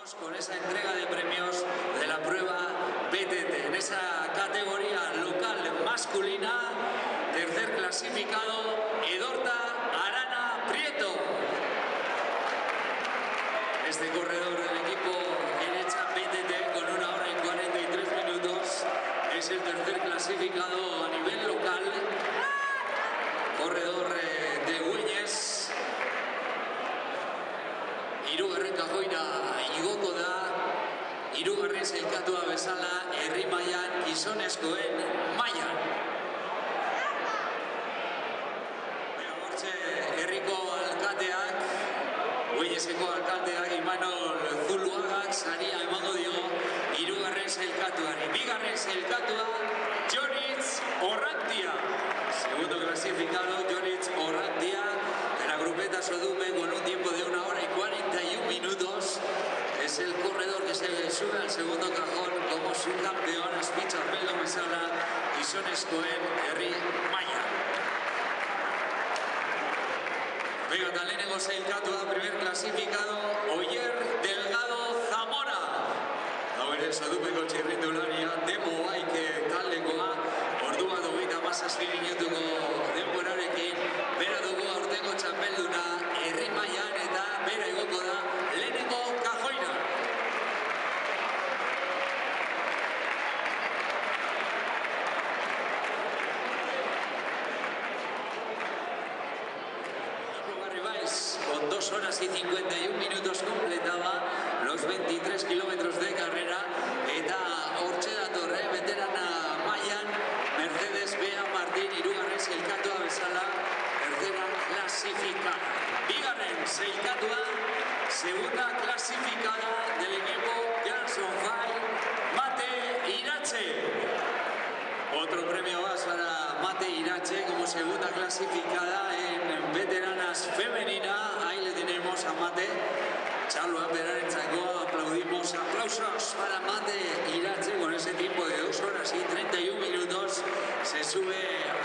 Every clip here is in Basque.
Con esa entrega de premios de la prueba PTT. En esa categoría local masculina, tercer clasificado, Edorta Arana Prieto. Este corredor del equipo derecha PTT con 1 hora y 43 minutos es el tercer clasificado a nivel local. Corredor de Güeñes. Hirugarren kajoira igoko da, hirugarren sailkatua bezala herri mailan gizonezkoen mailan. Hortxe herriko alkateak, Güeñeseko alkateak Imanol Zuluagak saria emango dio hirugarren sailkatuari. Bigarren sailkatua Joritz Orrantia. Segundo clasificado Joritz Orrantia de la grupeta Sodume con un tiempo de 1 hora y 41 minutos. Es el corredor que se sube al segundo cajón como subcampeón. Azpitz Armeldo Mesala, gizonezkoen herri maila. Venga, taleneko sailkatua, primer clasificado, Oyer Delgado Zamora. Hau ere, Sodumeko txirrindularia, demo baike taldekoa, ordua 27 minutuko denborarekin, bera dugu aurtengo txapelduna, herri mailan eta bera igoko da lehenengo kajoira. Con 2 horas y 51 minutos completaba los 23 kilómetros de carrera eta hortxe datorre veterana mailan Mercedes Bea Martín hirugarren sailkatua bezala tercera clasificada. Bigarren sailkatua, segunda clasificada del equipo Girls on Fire, Mate Iratxe. Otro premio más para Mate Iratxe como segunda clasificada en veteranas femenina. Ahí le tenemos a Mate. Charlo Berarentzako, aplaudimos, aplausos para Mate Iratxe con ese tiempo de 2 horas y 31 minutos. Se sube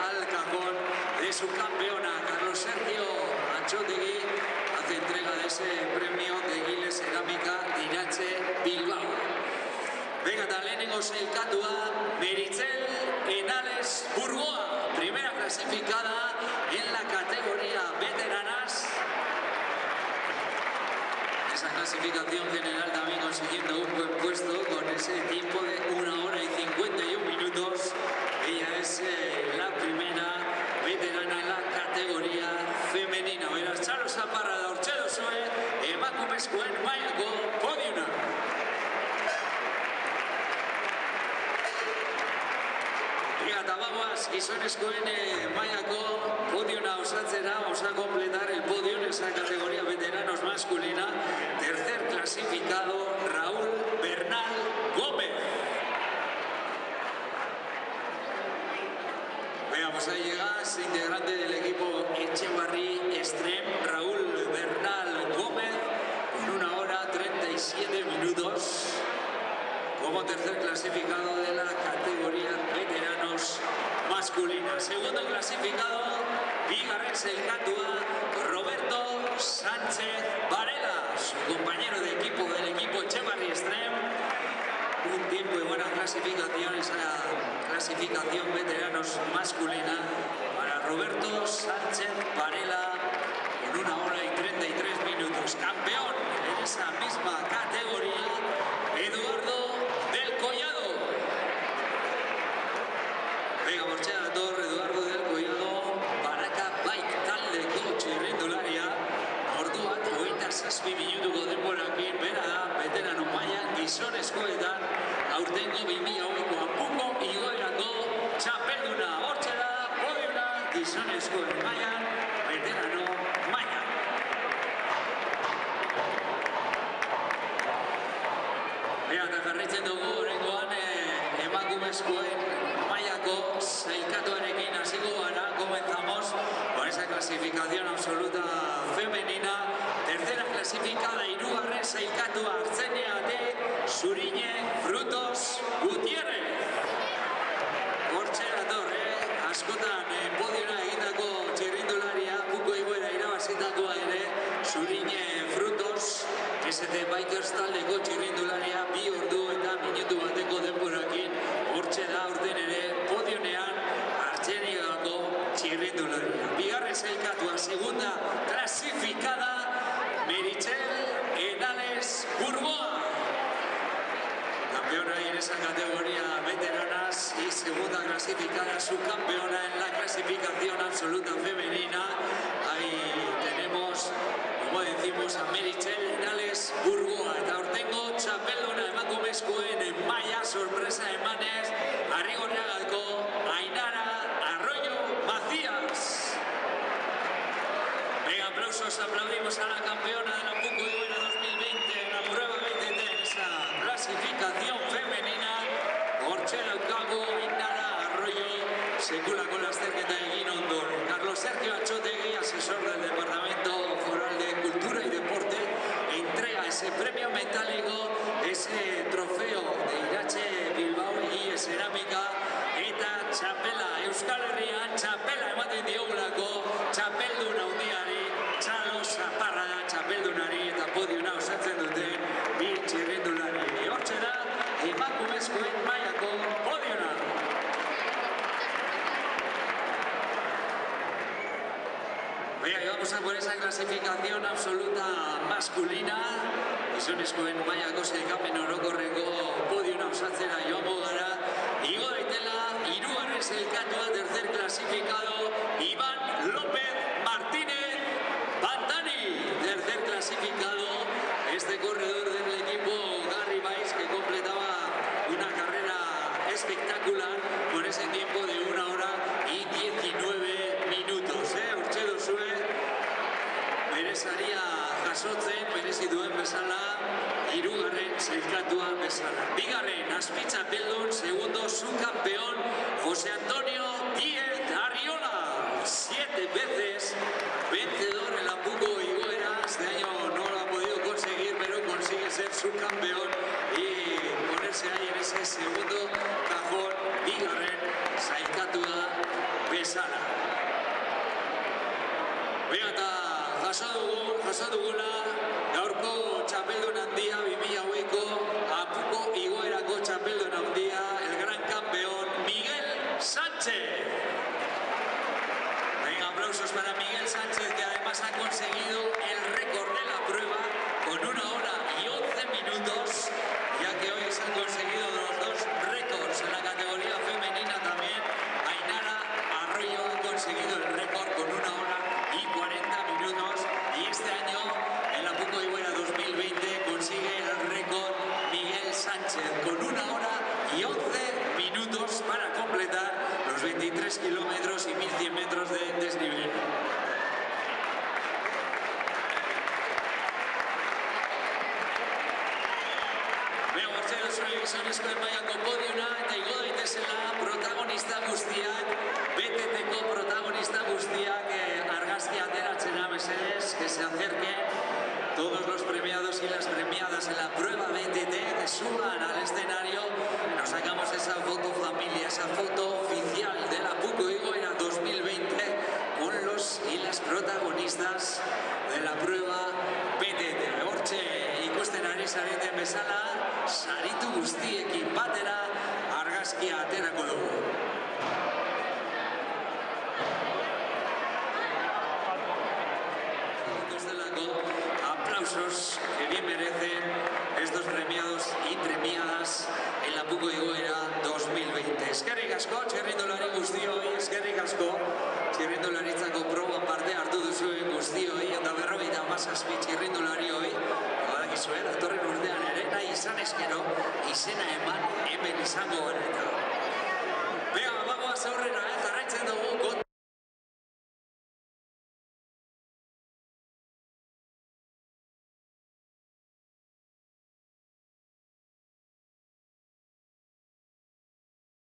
al cajón de su campeona, Carlos Sergio Anchotegui. Hace entrega de ese premio de Giles Cerámica Iratxe Bilbao. Venga, taleneko sailkatua, Meritxell Enales Burgoa, primera clasificada en la categoría veteranas. Esa clasificación general también consiguiendo un buen puesto con ese tiempo de 1 hora y 51 minutos. Ella es la primera veterana en la categoría femenina. Beraz, Txalo Zaparra da hortxe duzue, emakumezkoen mailako podiuna. Tabagoaz, gizonezkoen mailako podiona osatzera, vamos a completar el podio en esa categoría veteranos masculina. Tercer clasificado, Raúl Bernal Gómez. Veamos, ahí llega ese integrante del equipo Etxebarri Extrem, Raúl Bernal Gómez, con 1 hora 37 minutos. Como tercer clasificado de la categoría veteranos masculina. Segundo clasificado, bigarren sailkatua, Roberto Sánchez Varela, su compañero de equipo del equipo Etxebarri Extrem. Un tiempo de buena clasificación, esa clasificación veteranos masculina para Roberto Sánchez Varela con 1 hora y 33 minutos. Campeón en esa misma categoría, Eduardo del Collado. Venga, bortxea dator Eduardo del Collado, Baraka Bike taldeko txirrindularia. Orduak 27 minutuko denborarekin bera da veterano mailan gizonezkoetan aurtengo 2008ko Apuko igoerako txapelduna. Hortxe da podiuna gizonezkoen mailan veterano mailan. Eta jarraitzen dugu horrengoan emakumezkoen mailako sailkatuarekin hasiko gara. Comenzamos con esa clasificación absoluta femenina. Tercera clasificada, hirugarren sailkatua, Artzenia de Zuriñe Frutos Gutiérrez. Hortxe dator, askotan podiona egindako txirrindularia, Puko igoera irabazitakoa ere, Zuriñe Frutos, ST Bikers taldeko txirrindularia. categoría veteranas y segunda clasificada, subcampeona en la clasificación absoluta femenina. Ahí tenemos, como decimos, a Meritxell Henares Burgoa eta aurtengo txapelduna emakumezkoen maila sorpresa emanez, Arrigorriagako Ainara Arroyo Macías. Venga, aplausos, aplaudimos a la campeona de la Puco Igoera 2020 en la prueba BTT en esa clasificación femenina. Hortxe daukagu Ainara Arroyo, sekulako lasterketa egin ondoren. Carlos Sergio Atxotegui, asesor del Departamento Foral de Cultura y Deporte, entrega ese premio metálico, ese trofeo de Irache Bilbao y cerámica eta txapela Euskal Herrian, txapela ematen diogulako txapeldun handiari, Txalo Zaparrada txapeldunari eta podiuna osatzen duten bi txirrindulari. Hortxe da emakumezkoen mailako podiuna. Venga, y vamos a por esa clasificación absoluta masculina. Gizonezkoen mailako sailkapen orokorreko podiuna osatzera joango gara. Igo daitela, hirugarren sailkatua, tercer clasificado, Iván López Martínez Pantani. Tercer clasificado, este corredor del equipo Garry Bikes, que completaba una carrera espectacular con ese tiempo de 1 hora y 19 minutos. Hortxe duzue, merezaria jasotzen, merezi duen bezala, hirugarren sailkatua bezala. Bigarren azpitxapeldun, segundo subcampeón, José Antonio Díez Arriola. 7 veces vencedor en la Puco Igoera. Este año no lo ha podido conseguir, pero consigue ser subcampeón y ponerse ahí en ese segundo cajón. Bigarren sailkatua bezala. Venga, eta jaso dugula gaurko txapeldun handia 2008ko Apuko Igoerako txapeldun handia, el gran campeón Miguel Sánchez. Venga, aplausos para Miguel Sánchez, que además ha conseguido el récord de la prueba con 1 hora y 11 minutos, ya que hoy se han conseguido los dos récords en la categoría femenina también. Ainara Arroyo ha conseguido el récord con 1 hora y 40 minutos y este año en la Puco Igoera 2020 consigue el récord Miguel Sánchez con 1 hora y 11 minutos para completar los 23 kilómetros y 1100 metros de desnivel. Gizonezkoen mailako podiuna eta igo daitezela protagonista guztiak, BTTko protagonista guztiak argazki ateratzena mesedez, que se acerquen todos los premiados y las premiadas en la prueba BTT, que suban al escenario. Nos sacamos esa foto familia, esa foto oficial de la Puco Igoera 2020 con los y las protagonistas de la prueba BTT. Hortxe ikusten ari zareten bezala, saritu guztiekin batera argazkia aterako dugu. Aplausos que bien merecen estos premiados y premiadas en la Puco Igoera 2020. Eskerrik asko, txirrindulari guztioi, eskerrik asko, txirrindularitzako proban parte hartu duzuen guztioi, eta 57 txirrindularioi, badakizue, datorren urtean ere, nahi izan eskero, izena eman hemen izango gara eta.